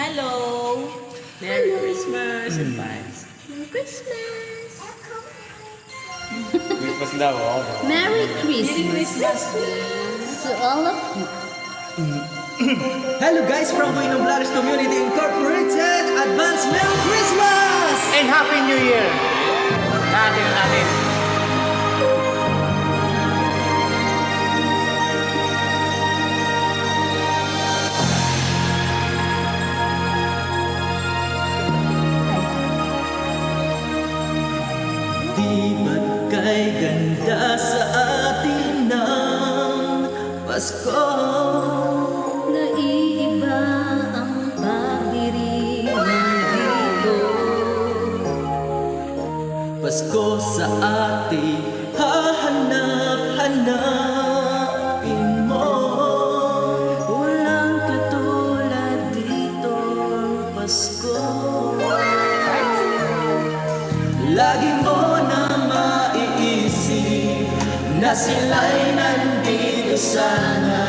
Hello! Merry Christmas advance. Merry Christmas! Christmas daw, oh. Merry Merry Christmas Christmas. to all of you. Hello guys from Buenos Vloggers Community Incorporated! Advance Merry Christmas! And Happy New Year! Natin. Di ba't kay ganda sa atin ng Pasko? Naiiba ang pagdiriwang dito. Pasko sa atin hahanap-hanapin mo. Walang katulad dito ang Pasko. Lagi mo na maiisip na sila'y nandito sana.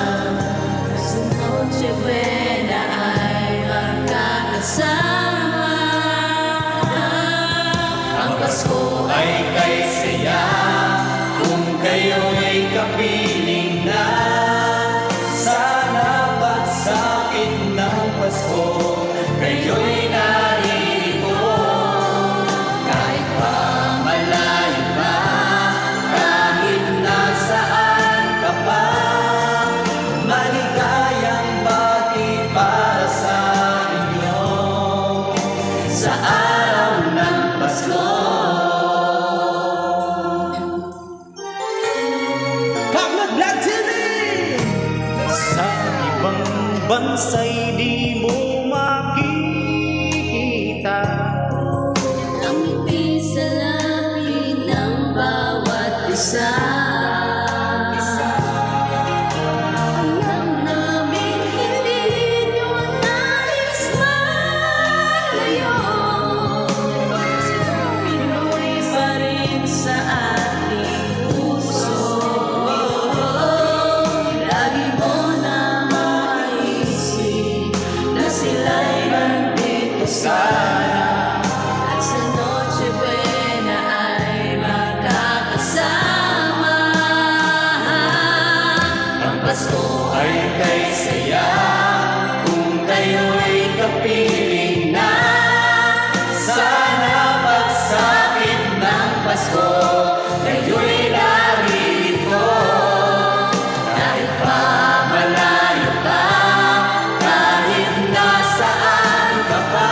Sa Noche Buena ay magkakasama. Ang Pasko ay kay saya kung kayo'y kapiling na. Sana pagsakit ng Pasko kayo'y narito. Kahit pa malayo pa, kahit nasaan ka pa, maligayang bati para sa inyo sa araw ng Pasko. Kagnat Vlog TV! Sa ibang bansa'y di mo makikita. Ang ngiti sa labi ng bawat isa. Alam namin hindi nyo nais malayo. Pinoy pa rin sa ating puso. Lagi mo na maisip na sila'y nandito sana. At sa Noche Buena ay magkakasama. Ang Pasko ay kay saya kung kayo'y kapiling na. Sana pagsakit ng Pasko kayo'y narito. Kahit pa malayo ka, kahit nasaan ka pa,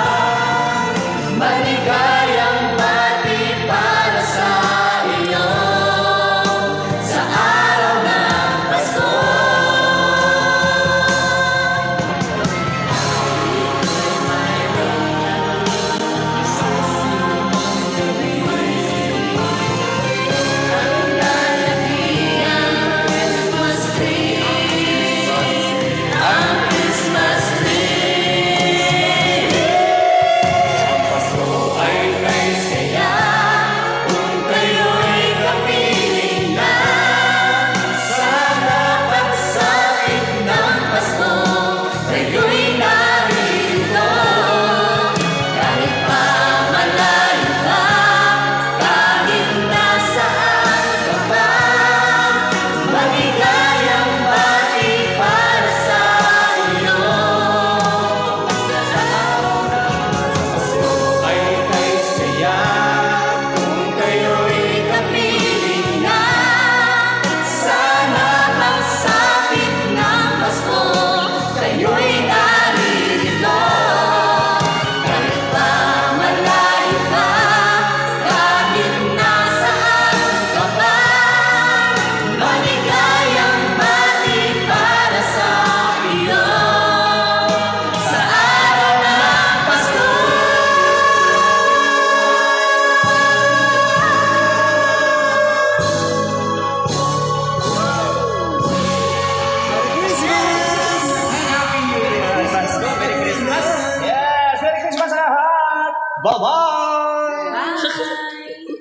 maligayang bati para sa iyo sa araw ng Pasko. Christmas tree, ang Christmas tree. Ang Pasko ay kay saya kung kayo'y kapiling na. Sana pagsakit ng Pasko kayo'y narito. Kahit pa malayo ka, kahit nasaan ka pa, maligayang bati para sa iyo. Sa araw ng Pasko ay kay saya kung kayo'y kapiling na. Sana pagsapit ng Pasko kayo'y narito. Kahit pa malayo ka, kahit nasaan ka pa, maligayang bati para sa iyo sa araw ng Pasko. Happy New Year! Pasko, Merry Christmas! Yes! Merry Christmas sa lahat! Bye-bye!